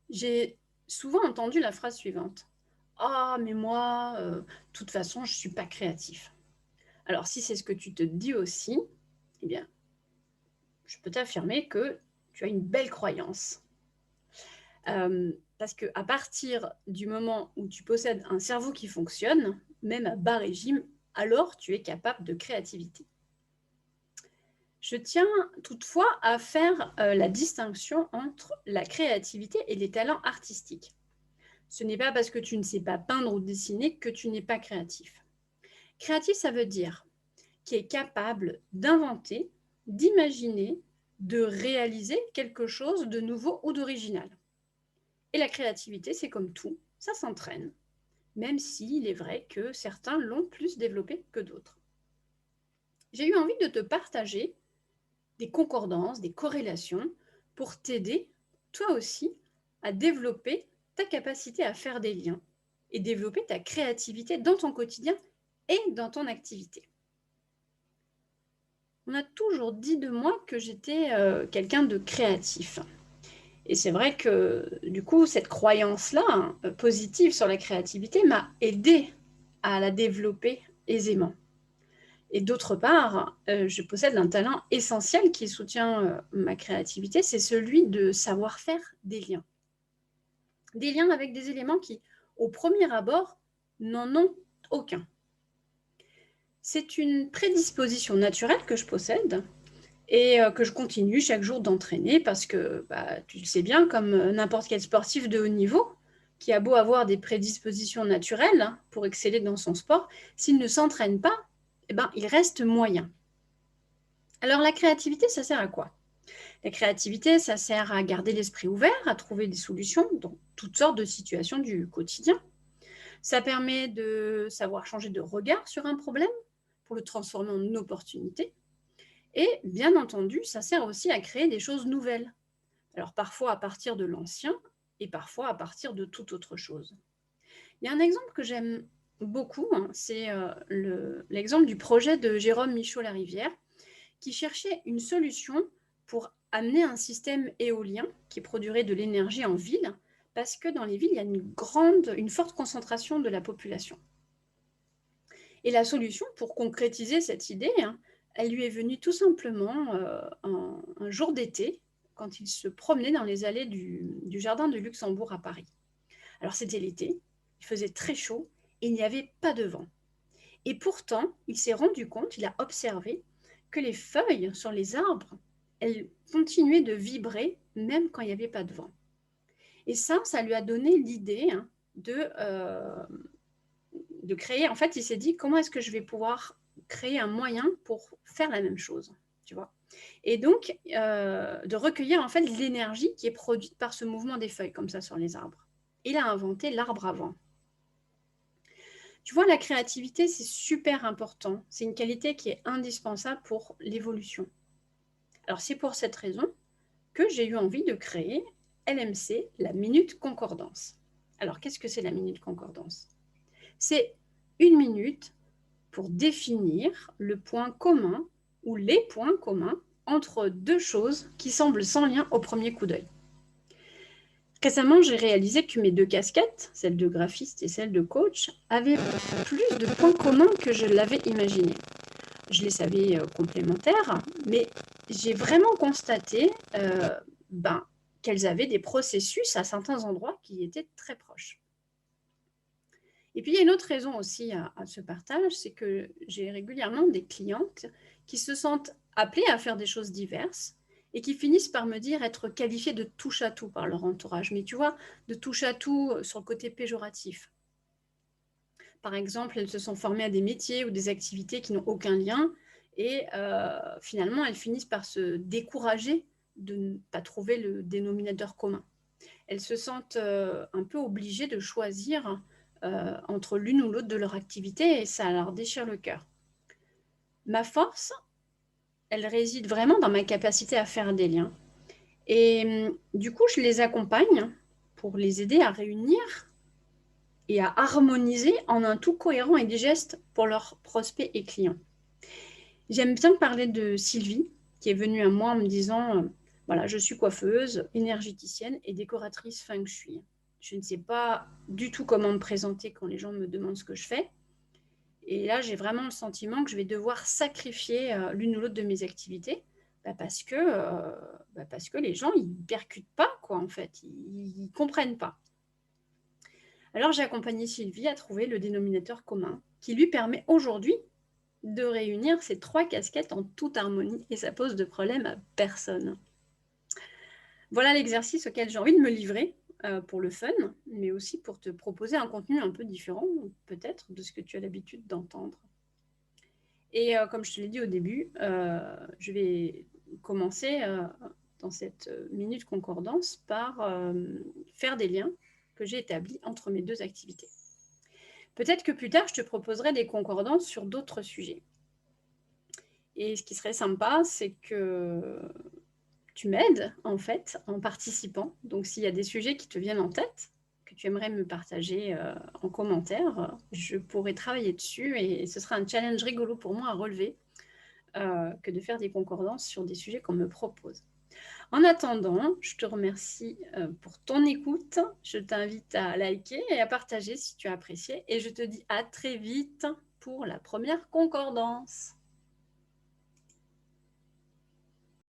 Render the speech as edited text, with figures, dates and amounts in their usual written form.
J'ai souvent entendu la phrase suivante: «Ah mais moi, de toute façon je suis pas créatif». Alors si c'est ce que tu te dis aussi, eh bien, je peux t'affirmer que tu as une belle croyance. Parce qu'à partir du moment où tu possèdes un cerveau qui fonctionne, même à bas régime, alors tu es capable de créativité. Je tiens toutefois à faire, la distinction entre la créativité et les talents artistiques. Ce n'est pas parce que tu ne sais pas peindre ou dessiner que tu n'es pas créatif. Créatif, ça veut dire qui est capable d'inventer, d'imaginer, de réaliser quelque chose de nouveau ou d'original. Et la créativité, c'est comme tout, ça s'entraîne, même s'il est vrai que certains l'ont plus développé que d'autres. J'ai eu envie de te partager des concordances, des corrélations pour t'aider, toi aussi, à développer ta capacité à faire des liens et développer ta créativité dans ton quotidien et dans ton activité. On a toujours dit de moi que j'étais quelqu'un de créatif. Et c'est vrai que du coup, cette croyance-là, hein, positive sur la créativité, m'a aidée à la développer aisément. Et d'autre part, je possède un talent essentiel qui soutient ma créativité, c'est celui de savoir faire des liens. Des liens avec des éléments qui, au premier abord, n'en ont aucun. C'est une prédisposition naturelle que je possède et que je continue chaque jour d'entraîner parce que, bah, tu le sais bien, comme n'importe quel sportif de haut niveau, qui a beau avoir des prédispositions naturelles hein, pour exceller dans son sport, s'il ne s'entraîne pas, eh ben, il reste moyen. Alors la créativité, ça sert à quoi? La créativité, ça sert à garder l'esprit ouvert, à trouver des solutions dans toutes sortes de situations du quotidien. Ça permet de savoir changer de regard sur un problème pour le transformer en une opportunité. Et bien entendu, ça sert aussi à créer des choses nouvelles. Alors parfois à partir de l'ancien et parfois à partir de toute autre chose. Il y a un exemple que j'aime beaucoup, hein, c'est l'exemple du projet de Jérôme Michaud-Larivière qui cherchait une solution pour amener un système éolien qui produirait de l'énergie en ville, parce que dans les villes, il y a une forte concentration de la population. Et la solution pour concrétiser cette idée, hein, elle lui est venue tout simplement un jour d'été, quand il se promenait dans les allées du jardin de Luxembourg à Paris. Alors c'était l'été, il faisait très chaud et il n'y avait pas de vent. Et pourtant, il s'est rendu compte, il a observé que les feuilles sur les arbres, elles continuaient de vibrer même quand il n'y avait pas de vent. Et ça lui a donné l'idée hein, de créer. En fait, il s'est dit comment est-ce que je vais pouvoir créer un moyen pour faire la même chose, tu vois. Et donc, de recueillir en fait l'énergie qui est produite par ce mouvement des feuilles, comme ça, sur les arbres. Il a inventé l'arbre à vent. Tu vois, la créativité, c'est super important. C'est une qualité qui est indispensable pour l'évolution. Alors, c'est pour cette raison que j'ai eu envie de créer LMC, la Minute Concordance. Alors, qu'est-ce que c'est la Minute Concordance? C'est une minute pour définir le point commun ou les points communs entre deux choses qui semblent sans lien au premier coup d'œil. Récemment, j'ai réalisé que mes deux casquettes, celle de graphiste et celle de coach, avaient plus de points communs que je l'avais imaginé. Je les savais complémentaires, mais j'ai vraiment constaté qu'elles avaient des processus à certains endroits qui étaient très proches. Et puis, il y a une autre raison aussi à ce partage, c'est que j'ai régulièrement des clientes qui se sentent appelées à faire des choses diverses et qui finissent par me dire être qualifiées de touche-à-tout par leur entourage. Mais tu vois, de touche-à-tout sur le côté péjoratif. Par exemple, elles se sont formées à des métiers ou des activités qui n'ont aucun lien et finalement, elles finissent par se décourager de ne pas trouver le dénominateur commun. Elles se sentent un peu obligées de choisir entre l'une ou l'autre de leur activité et ça leur déchire le cœur. Ma force, elle réside vraiment dans ma capacité à faire des liens. Et du coup, je les accompagne pour les aider à réunir et à harmoniser en un tout cohérent et digeste pour leurs prospects et clients. J'aime bien parler de Sylvie, qui est venue à moi en me disant Voilà, je suis coiffeuse, énergéticienne et décoratrice feng shui. Je ne sais pas du tout comment me présenter quand les gens me demandent ce que je fais. Et là, j'ai vraiment le sentiment que je vais devoir sacrifier l'une ou l'autre de mes activités parce que les gens, ils ne percutent pas, quoi, en fait. Ils ne comprennent pas. Alors, j'ai accompagné Sylvie à trouver le dénominateur commun qui lui permet aujourd'hui de réunir ces 3 casquettes en toute harmonie et ça pose de problème à personne. Voilà l'exercice auquel j'ai envie de me livrer pour le fun, mais aussi pour te proposer un contenu un peu différent, peut-être, de ce que tu as l'habitude d'entendre. Et comme je te l'ai dit au début, je vais commencer dans cette minute concordance par faire des liens que j'ai établis entre mes 2 activités. Peut-être que plus tard, je te proposerai des concordances sur d'autres sujets. Et ce qui serait sympa, c'est que tu m'aides, en fait, en participant. Donc, s'il y a des sujets qui te viennent en tête, que tu aimerais me partager en commentaire, je pourrai travailler dessus et ce sera un challenge rigolo pour moi à relever que de faire des concordances sur des sujets qu'on me propose. En attendant, je te remercie pour ton écoute. Je t'invite à liker et à partager si tu as apprécié. Et je te dis à très vite pour la première concordance.